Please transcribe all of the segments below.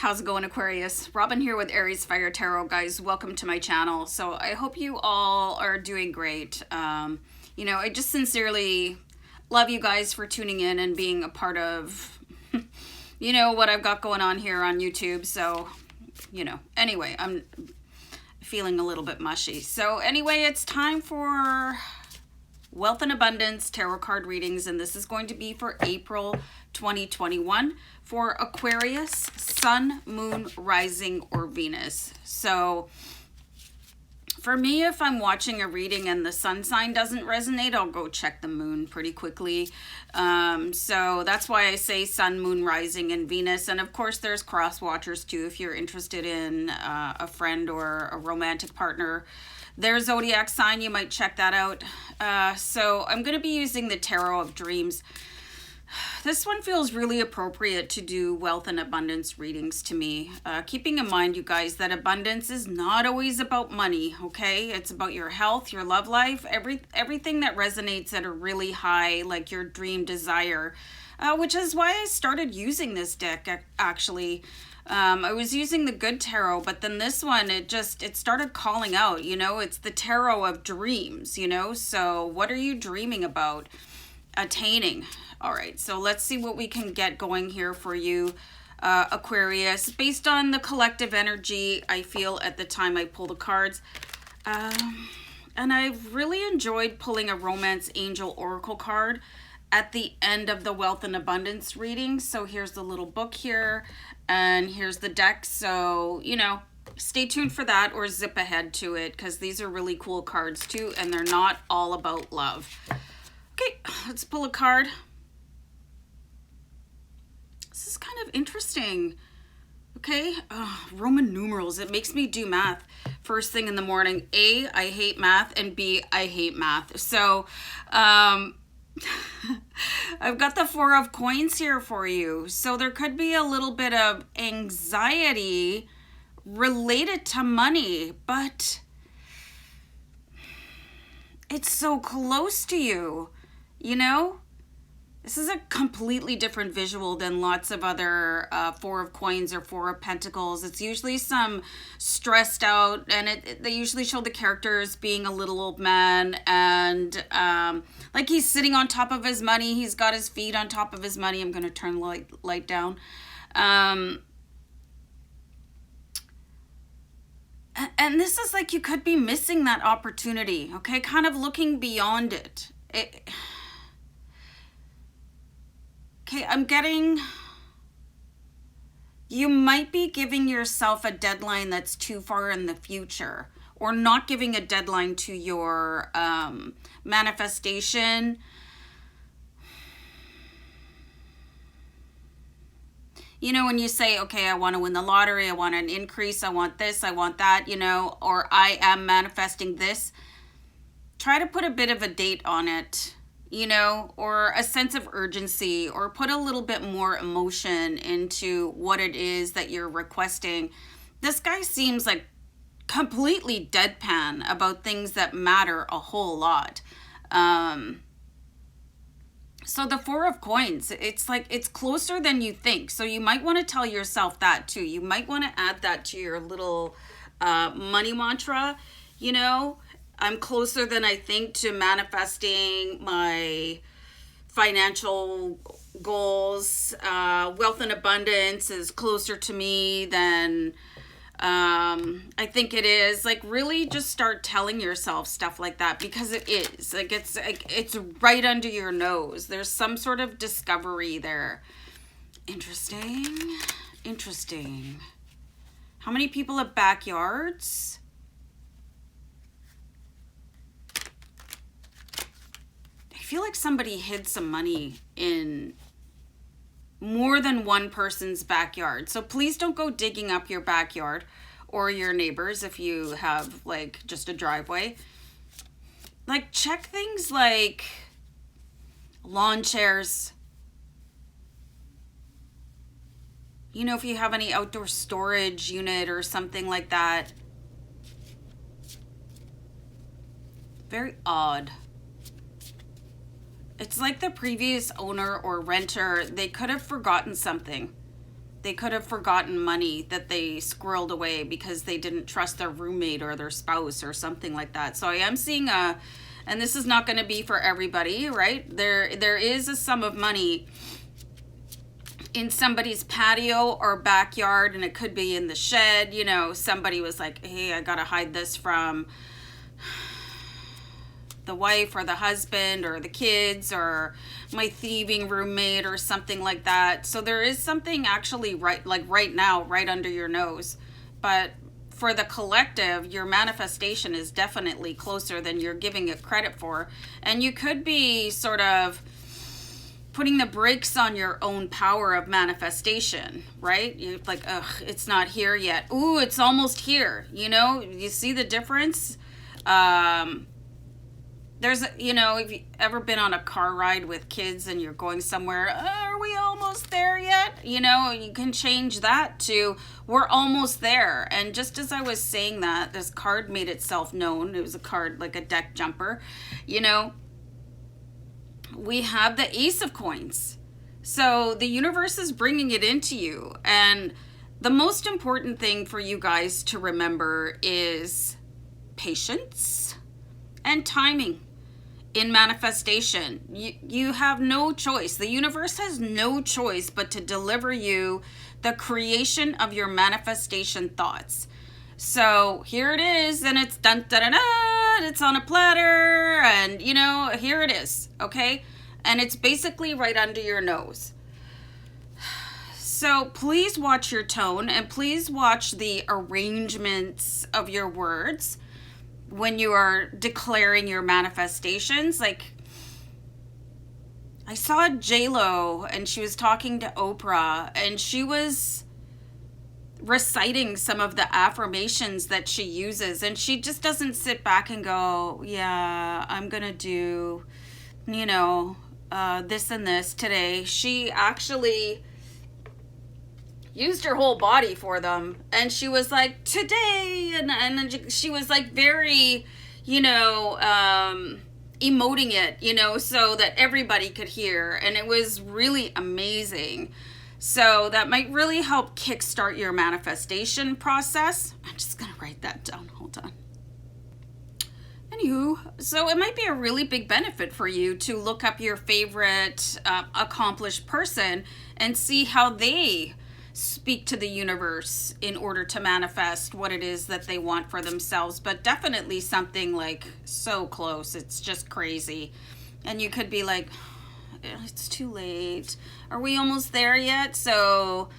How's it going, Aquarius? Robin here with Aries Fire Tarot, guys. Welcome to my channel. So I hope you all are doing great. I just sincerely love you guys for tuning in and being a part of, what I've got going on here on YouTube. So, anyway, I'm feeling a little bit mushy. So anyway, it's time for Wealth and Abundance Tarot card readings, and this is going to be for April 2021 for Aquarius, Sun, Moon, Rising, or Venus. So for me, if I'm watching a reading and the sun sign doesn't resonate, I'll go check the moon pretty quickly. So that's why I say Sun, Moon, Rising, and Venus. And of course, there's cross watchers too if you're interested in a friend or a romantic partner. Their zodiac sign, you might check that out. So I'm going to be using the Tarot of Dreams. This one feels really appropriate to do wealth and abundance readings to me. Keeping in mind, you guys, that abundance is not always about money, okay? It's about your health, your love life, everything that resonates at a really high, like your dream desire, which is why I started using this deck, actually. I was using the good tarot, but then this one, it started calling out, it's the Tarot of Dreams, so what are you dreaming about attaining? All right, so let's see what we can get going here for you, Aquarius, based on the collective energy I feel at the time I pull the cards. And I've really enjoyed pulling a Romance Angel Oracle card at the end of the Wealth and Abundance reading. So here's the little book here, and here's the deck. So, stay tuned for that or zip ahead to it, because these are really cool cards too, and they're not all about love. Okay, let's pull a card. This is kind of interesting. Okay, Roman numerals. It makes me do math first thing in the morning. A, I hate math, and B, I hate math. So, I've got the Four of Coins here for you. So there could be a little bit of anxiety related to money, but it's so close to you, This is a completely different visual than lots of other Four of Coins or Four of Pentacles. It's usually some stressed out, and they usually show the characters being a little old man, and like he's sitting on top of his money. He's got his feet on top of his money. I'm going to turn the light down. And this is like you could be missing that opportunity, okay? Kind of looking beyond it. Okay, I'm getting, you might be giving yourself a deadline that's too far in the future, or not giving a deadline to your manifestation. When you say, okay, I want to win the lottery, I want an increase, I want this, I want that, or I am manifesting this, try to put a bit of a date on it. Or a sense of urgency, or put a little bit more emotion into what it is that you're requesting. This guy seems like completely deadpan about things that matter a whole lot. So the Four of Coins, it's like it's closer than you think. So you might want to tell yourself that too. You might want to add that to your little money mantra, I'm closer than I think to manifesting my financial goals. Wealth and abundance is closer to me than I think it is. Like, really just start telling yourself stuff like that, because it is. Like, it's right under your nose. There's some sort of discovery there. Interesting. How many people have backyards? I feel like somebody hid some money in more than one person's backyard. So please don't go digging up your backyard or your neighbors if you have like just a driveway. Like, check things like lawn chairs. If you have any outdoor storage unit or something like that. Very odd. It's like the previous owner or renter, they could have forgotten something. They could have forgotten money that they squirreled away because they didn't trust their roommate or their spouse or something like that. So I am seeing and this is not going to be for everybody, right? There is a sum of money in somebody's patio or backyard, and it could be in the shed. You know, somebody was like, hey, I got to hide this from the wife or the husband or the kids or my thieving roommate or something like that. So there is something actually right now, right under your nose. But for the collective, your manifestation is definitely closer than you're giving it credit for. And you could be sort of putting the brakes on your own power of manifestation, right? You're like, ugh, it's not here yet. Ooh, it's almost here. You know, you see the difference? There's, you know, if you've ever been on a car ride with kids and you're going somewhere, are we almost there yet? You know, you can change that to, we're almost there. And just as I was saying that, this card made itself known. It was a card like a deck jumper. You know, we have the Ace of Coins. So the universe is bringing it into you. And the most important thing for you guys to remember is patience and timing. In manifestation, you have no choice. The universe has no choice but to deliver you the creation of your manifestation thoughts. So here it is, and it's dun dun dun dun, it's on a platter, and you know, here it is, okay? And it's basically right under your nose. So please watch your tone, and please watch the arrangements of your words when you are declaring your manifestations. Like, I saw J-Lo and she was talking to Oprah and she was reciting some of the affirmations that she uses, and she just doesn't sit back and go, yeah, I'm gonna do, you know, this and this today. She actually used her whole body for them, and she was like, today, and then she was like very, you know, emoting it, you know, so that everybody could hear, and it was really amazing. So that might really help kickstart your manifestation process. I'm just gonna write that down, hold on. Anywho, so it might be a really big benefit for you to look up your favorite accomplished person and see how they speak to the universe in order to manifest what it is that they want for themselves. But definitely something like so close, it's just crazy. And you could be like, it's too late, are we almost there yet? So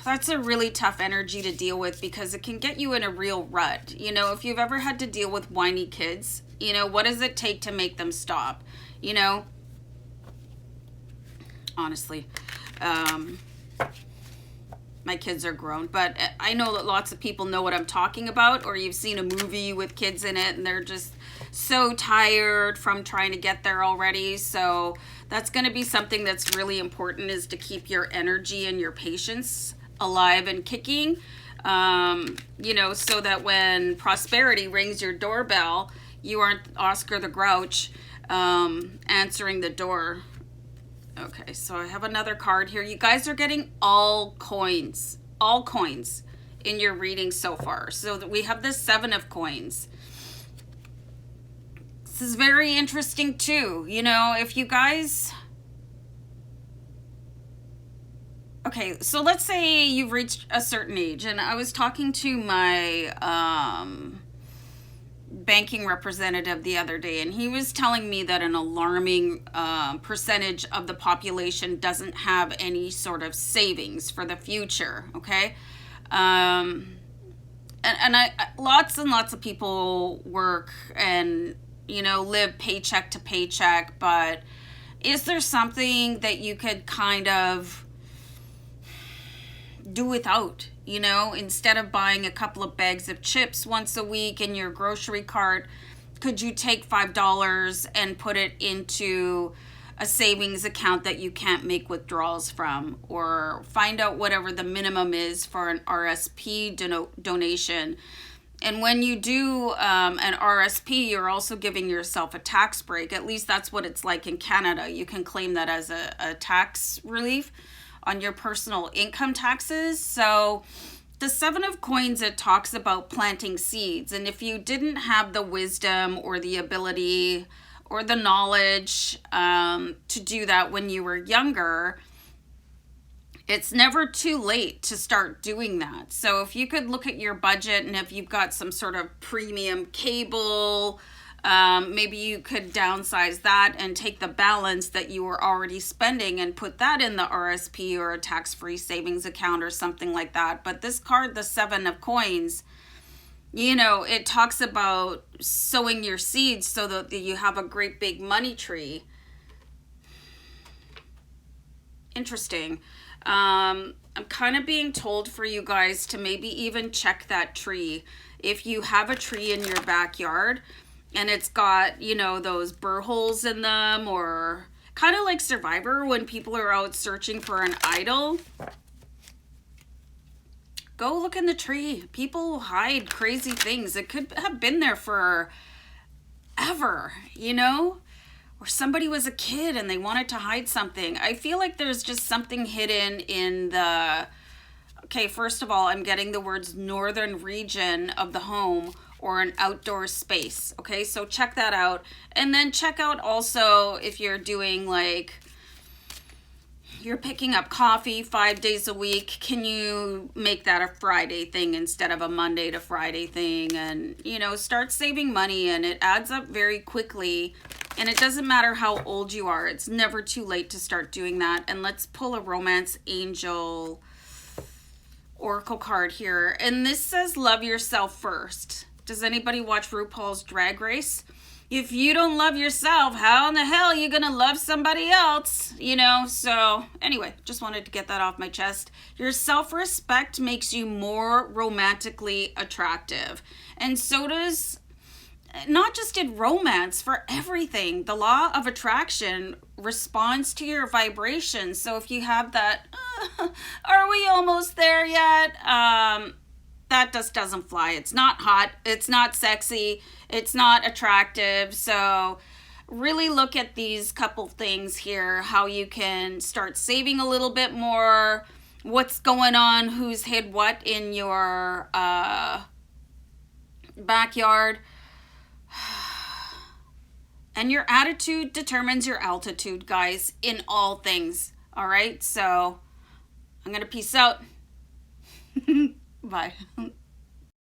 that's a really tough energy to deal with, because it can get you in a real rut. You know, if you've ever had to deal with whiny kids, you know, what does it take to make them stop? You know, honestly, my kids are grown, but I know that lots of people know what I'm talking about, or you've seen a movie with kids in it and they're just so tired from trying to get there already. So that's going to be something that's really important, is to keep your energy and your patience alive and kicking, you know, so that when prosperity rings your doorbell, you aren't Oscar the Grouch answering the door. Okay, so I have another card here. You guys are getting all coins in your reading so far. So that we have the 7 of coins. This is very interesting too. You know, if you guys... Okay, so let's say you've reached a certain age, and I was talking to my banking representative the other day, and he was telling me that an alarming percentage of the population doesn't have any sort of savings for the future. Okay, and lots and lots of people work and, you know, live paycheck to paycheck, but is there something that you could kind of do without? You know, instead of buying a couple of bags of chips once a week in your grocery cart, could you take $5 and put it into a savings account that you can't make withdrawals from, or find out whatever the minimum is for an RSP donation? And when you do an RSP, you're also giving yourself a tax break. At least that's what it's like in Canada. You can claim that as a tax relief. on your personal income taxes. So the Seven of Coins, it talks about planting seeds. And if you didn't have the wisdom or the ability or the knowledge to do that when you were younger, it's never too late to start doing that. So if you could look at your budget, and if you've got some sort of premium cable, maybe you could downsize that and take the balance that you were already spending and put that in the RSP or a tax-free savings account or something like that. But this card, the Seven of Coins, you know, it talks about sowing your seeds so that you have a great big money tree. Interesting. I'm kind of being told for you guys to maybe even check that tree. If you have a tree in your backyard and it's got, you know, those burr holes in them, or kind of like Survivor when people are out searching for an idol, go look in the tree. People hide crazy things. It could have been there for ever, you know? Or somebody was a kid and they wanted to hide something. I feel like there's just something hidden in the, okay, first of all, I'm getting the words northern region of the home or an outdoor space. Okay, so check that out. And then check out also if you're doing like, you're picking up coffee 5 days a week, can you make that a Friday thing instead of a Monday to Friday thing? And, you know, start saving money, and it adds up very quickly. And it doesn't matter how old you are. It's never too late to start doing that. And let's pull a Romance Angel Oracle card here. And this says, love yourself first. Does anybody watch RuPaul's Drag Race? If you don't love yourself, how in the hell are you going to love somebody else? You know, so anyway, just wanted to get that off my chest. Your self-respect makes you more romantically attractive. And so does, not just in romance, for everything. The law of attraction responds to your vibration. So if you have that, are we almost there yet? That just doesn't fly. It's not hot. It's not sexy. It's not attractive. So really look at these couple things here, how you can start saving a little bit more, what's going on, who's hid what in your backyard. And your attitude determines your altitude, guys, in all things. All right, so I'm going to peace out. Bye.